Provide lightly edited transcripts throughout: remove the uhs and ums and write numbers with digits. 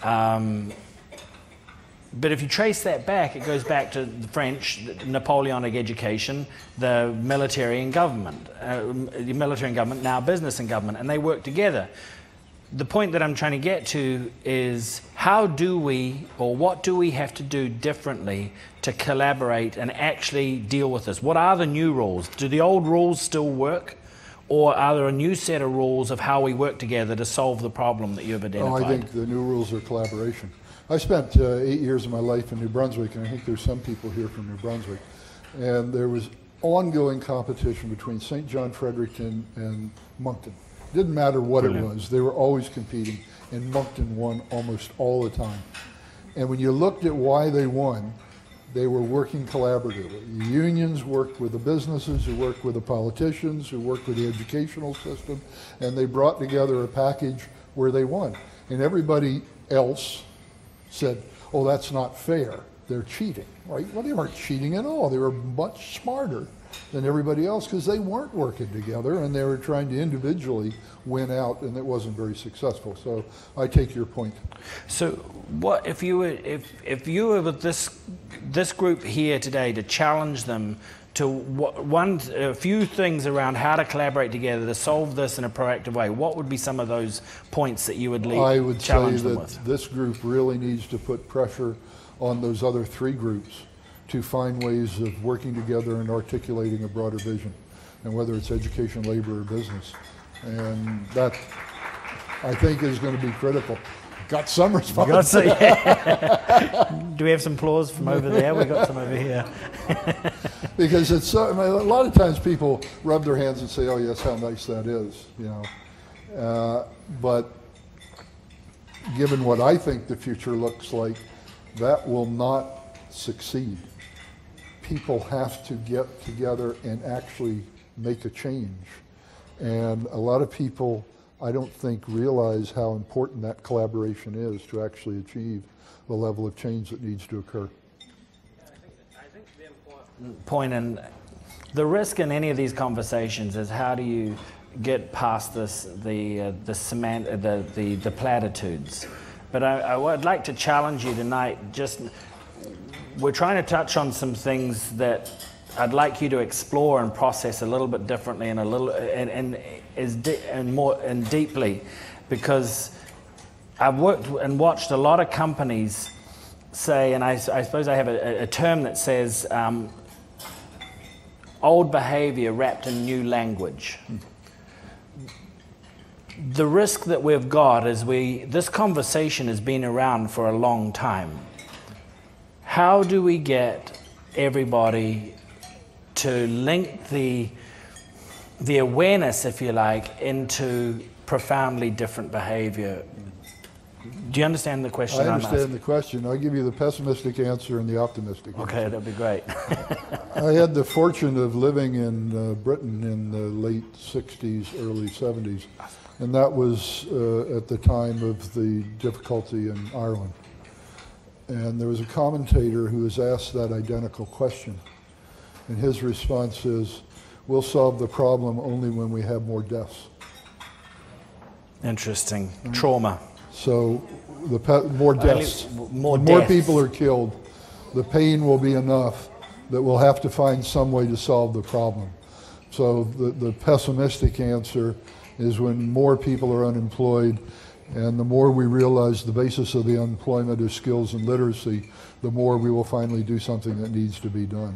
But if you trace that back, it goes back to the French, the Napoleonic education, the military and government, now business and government, and they work together. The point that I'm trying to get to is how do we, or what do we have to do differently to collaborate and actually deal with this? What are the new rules? Do the old rules still work? Or are there a new set of rules of how we work together to solve the problem that you've identified? Oh, I think the new rules are collaboration. I spent 8 years of my life in New Brunswick, and I think there's some people here from New Brunswick. And there was ongoing competition between St. John Fredericton and Moncton. Didn't matter what it was, they were always competing, and Moncton won almost all the time. And when you looked at why they won, they were working collaboratively. The unions worked with the businesses, who worked with the politicians, who worked with the educational system, and they brought together a package where they won. And everybody else said, oh, that's not fair, they're cheating, right? Well, they weren't cheating at all. They were much smarter than everybody else because they weren't working together and they were trying to individually win out, and it wasn't very successful. So I take your point. So what if you were with this group here today to challenge them to a few things around how to collaborate together to solve this in a proactive way, what would be some of those points that you would challenge them with? I would say that this group really needs to put pressure on those other three groups to find ways of working together and articulating a broader vision, and whether it's education, labor, or business. And that, I think, is going to be critical. Got some response. Do we have some applause from over there? We got some over here. Because it's so, I mean, a lot of times people rub their hands and say, "Oh yes, how nice that is," you know. But given what I think the future looks like, that will not succeed. People have to get together and actually make a change, and a lot of people, I don't think, realize how important that collaboration is to actually achieve the level of change that needs to occur. I think the important point, and the risk in any of these conversations is how do you get past this, the platitudes. But I would like to challenge you tonight. We're trying to touch on some things that I'd like you to explore and process a little bit differently and deeply, because I've worked and watched a lot of companies say, and I suppose I have a term that says old behavior wrapped in new language. The risk that we've got is this conversation has been around for a long time. How do we get everybody to link the awareness, if you like, into profoundly different behavior? Do you understand the question I'm asking? I understand the question. I'll give you the pessimistic answer and the optimistic answer. Okay, that'd be great. I had the fortune of living in Britain in the late 60s, early 70s, and that was at the time of the difficulty in Ireland. And there was a commentator who was asked that identical question. And his response is, we'll solve the problem only when we have more deaths. Interesting. Trauma. So more deaths. More people are killed, the pain will be enough that we'll have to find some way to solve the problem. So the pessimistic answer is when more people are unemployed, and the more we realize the basis of the unemployment is skills and literacy, the more we will finally do something that needs to be done.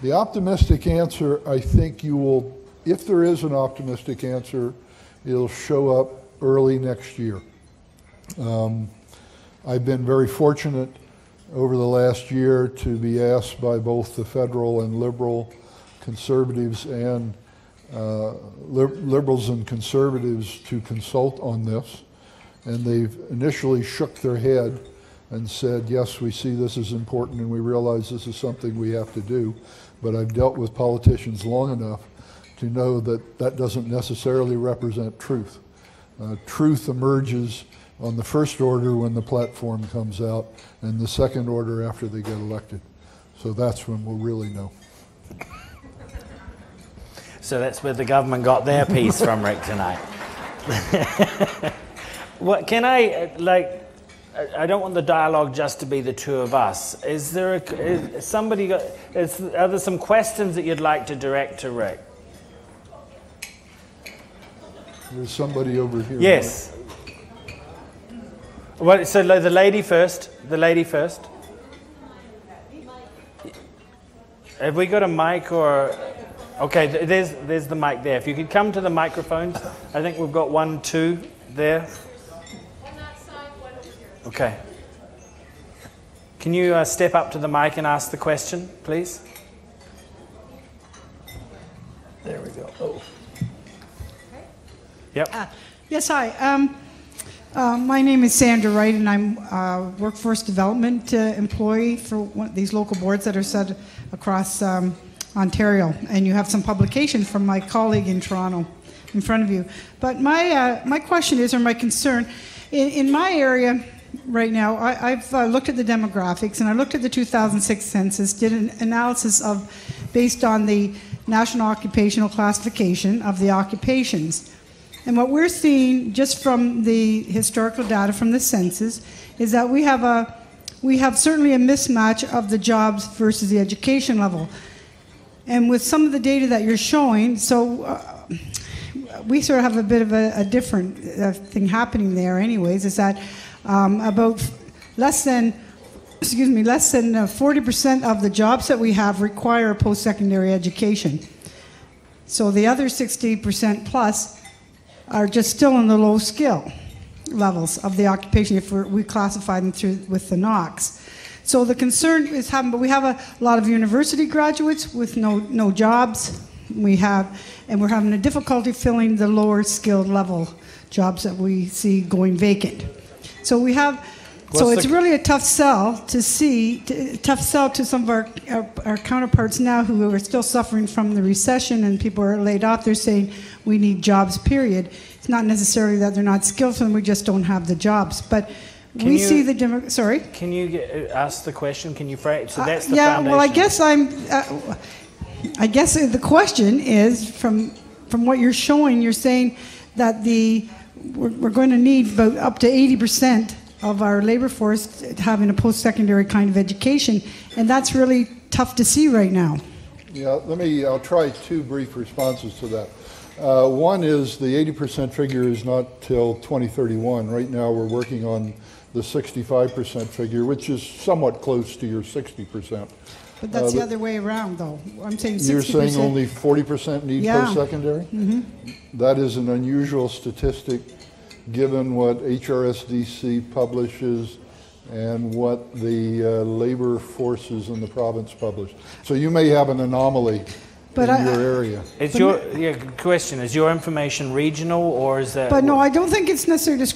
The optimistic answer, I think you will, if there is an optimistic answer, it'll show up early next year. I've been very fortunate over the last year to be asked by both the federal and liberal conservatives and liberals and conservatives to consult on this, and they've initially shook their head and said, yes, we see this is important and we realize this is something we have to do, but I've dealt with politicians long enough to know that that doesn't necessarily represent truth. Truth emerges on the first order when the platform comes out, and the second order after they get elected. So that's when we'll really know. So that's where the government got their piece from, Rick, tonight. What can I like? I don't want the dialogue just to be the two of us. Is there are there some questions that you'd like to direct to Rick? There's somebody over here. Yes. Well, so the lady first. The lady first. Have we got a mic or? Okay, there's the mic there. If you could come to the microphones, I think we've got 1, 2 there. Okay. Can you step up to the mic and ask the question, please? There we go. Oh. Yep. Yes, hi. My name is Sandra Wright, and I'm a workforce development employee for one of these local boards that are set across Ontario. And you have some publications from my colleague in Toronto in front of you. But my question is, or my concern, in my area right now, I've looked at the demographics, and I looked at the 2006 census, did an analysis based on the National Occupational Classification of the occupations. And what we're seeing just from the historical data from the census is that we have certainly a mismatch of the jobs versus the education level. And with some of the data that you're showing, we sort of have a bit of a different thing happening there anyways, is that about less than 40% of the jobs that we have require a post-secondary education. So the other 60% plus are just still in the low skill levels of the occupation if we classify them with the NOCs. So the concern is but we have a lot of university graduates with no jobs. We're having a difficulty filling the lower skilled level jobs that we see going vacant. So it's really a tough sell to some of our counterparts now who are still suffering from the recession, and people are laid off. They're saying we need jobs, period. It's not necessarily that they're not skillful and we just don't have the jobs. But see the sorry? Can you ask the question? Can you phrase? So that's the yeah, foundation. Well, I guess the question is, from what you're showing, you're saying that we're going to need about up to 80% of our labor force having a post-secondary kind of education, and that's really tough to see right now. Yeah, I'll try 2 brief responses to that. One is the 80% figure is not till 2031. Right now we're working on the 65% figure, which is somewhat close to your 60%. But that's the other way around, though. I'm saying 60%. You're saying only 40% need post-secondary? Mm-hmm. That is an unusual statistic given what HRSDC publishes and what the labor forces in the province publish. So you may have an anomaly in your area. It's your question. Is your information regional, or is that... But no, I don't think it's necessarily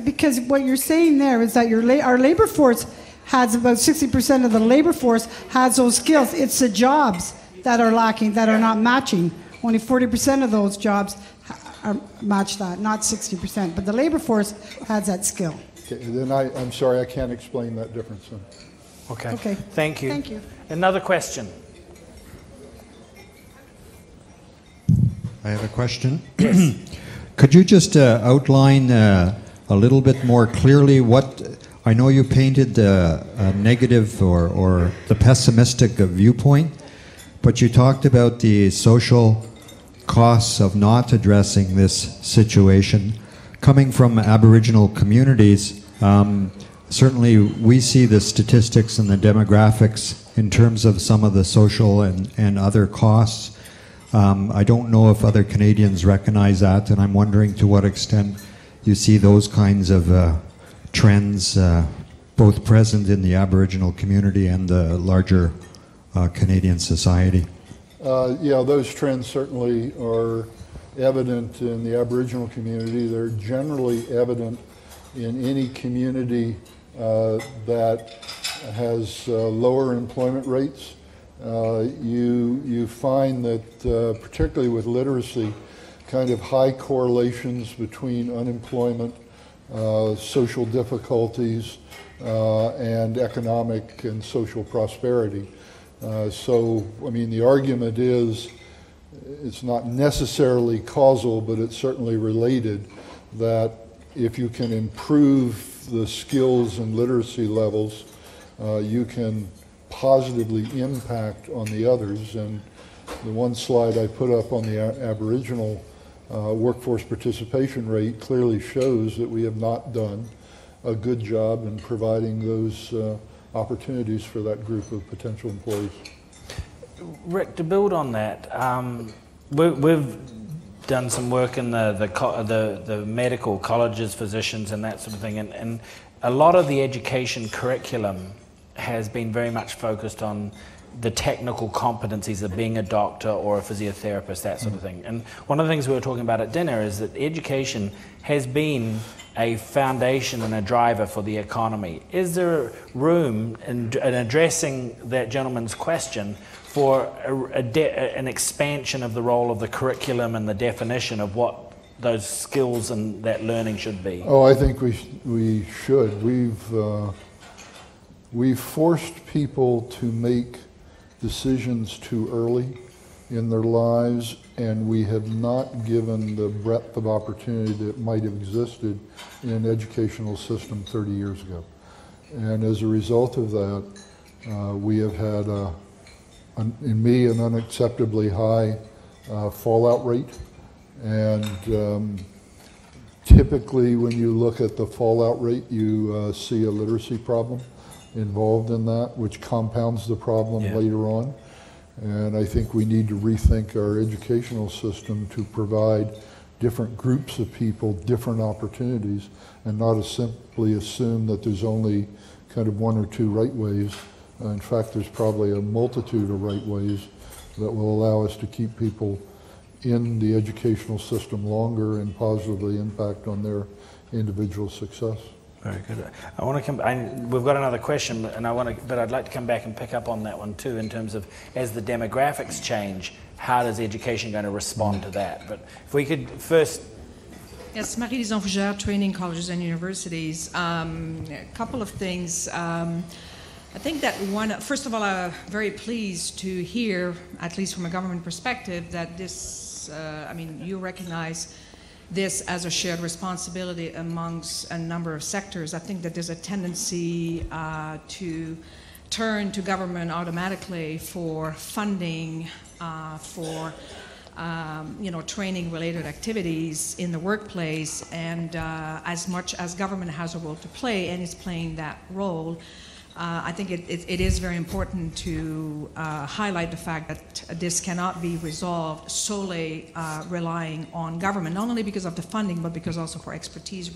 because what you're saying there is that our labor force has about 60% of the labor force has those skills. It's the jobs that are lacking, that are not matching. Only 40% of those jobs match that, not 60%. But the labor force has that skill. Okay, then I'm sorry, I can't explain that difference. Then. Okay. Thank you. Thank you. Another question. I have a question. Could you just outline a little bit more clearly I know you painted a negative or the pessimistic viewpoint, but you talked about the social costs of not addressing this situation. Coming from Aboriginal communities, certainly we see the statistics and the demographics in terms of some of the social and other costs. I don't know if other Canadians recognize that, and I'm wondering to what extent you see those kinds of trends both present in the Aboriginal community and the larger Canadian society. Yeah, those trends certainly are evident in the Aboriginal community. They're generally evident in any community that has lower employment rates. You find that, particularly with literacy, kind of high correlations between unemployment, social difficulties, and economic and social prosperity. So, I mean, the argument is it's not necessarily causal, but it's certainly related, that if you can improve the skills and literacy levels, you can positively impact on the others. And the one slide I put up on the Aboriginal workforce participation rate clearly shows that we have not done a good job in providing those opportunities for that group of potential employees. Rick, to build on that, we've done some work in the medical colleges, physicians and that sort of thing, and a lot of the education curriculum has been very much focused on the technical competencies of being a doctor or a physiotherapist, that sort of thing. And one of the things we were talking about at dinner is that education has been a foundation and a driver for the economy. Is there room in addressing that gentleman's question for an expansion of the role of the curriculum and the definition of what those skills and that learning should be? Oh, I think we should. We've forced people to make decisions too early in their lives, and we have not given the breadth of opportunity that might have existed in an educational system 30 years ago. And as a result of that, we have had, in me, an unacceptably high fallout rate. And typically when you look at the fallout rate, you see a literacy problem involved in that, which compounds the problem later on. And I think we need to rethink our educational system to provide different groups of people different opportunities, and not simply assume that there's only kind of one or two right ways. In fact, there's probably a multitude of right ways that will allow us to keep people in the educational system longer and positively impact on their individual success. Very good. I want to come. We've got another question, but I'd like to come back and pick up on that one too, in terms of as the demographics change, how is education going to respond to that? But if we could first. Yes, Marie-Lise Fougère, training colleges and universities. A couple of things. I think that first of all, I'm very pleased to hear, at least from a government perspective, that this, you recognize this as a shared responsibility amongst a number of sectors. I think that there's a tendency to turn to government automatically for funding for training-related activities in the workplace, and as much as government has a role to play and is playing that role, I think it is very important to highlight the fact that this cannot be resolved solely relying on government, not only because of the funding, but because also for expertise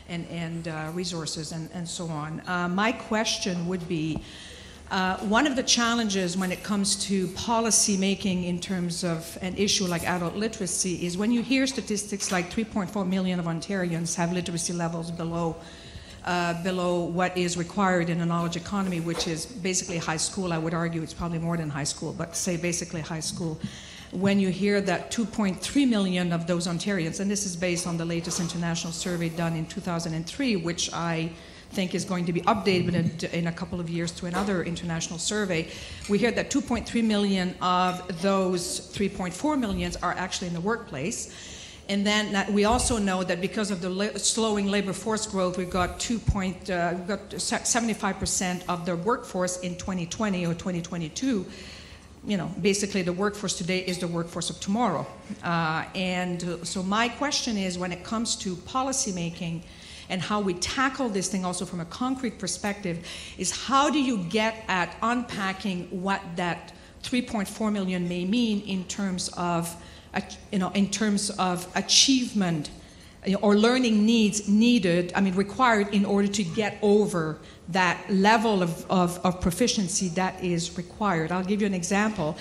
and resources and so on. My question would be, one of the challenges when it comes to policy making in terms of an issue like adult literacy is when you hear statistics like 3.4 million of Ontarians have literacy levels below what is required in a knowledge economy, which is basically high school. I would argue it's probably more than high school, but say basically high school. When you hear that 2.3 million of those Ontarians, and this is based on the latest international survey done in 2003, which I think is going to be updated in a couple of years to another international survey, we hear that 2.3 million of those 3.4 millions are actually in the workplace. And then we also know that because of the slowing labor force growth, we've got 75% of the workforce in 2020 or 2022. Basically the workforce today is the workforce of tomorrow. So my question is, when it comes to policy making and how we tackle this thing also from a concrete perspective, is how do you get at unpacking what that 3.4 million may mean in terms of achievement or learning needs required in order to get over that level of proficiency that is required. I'll give you an example.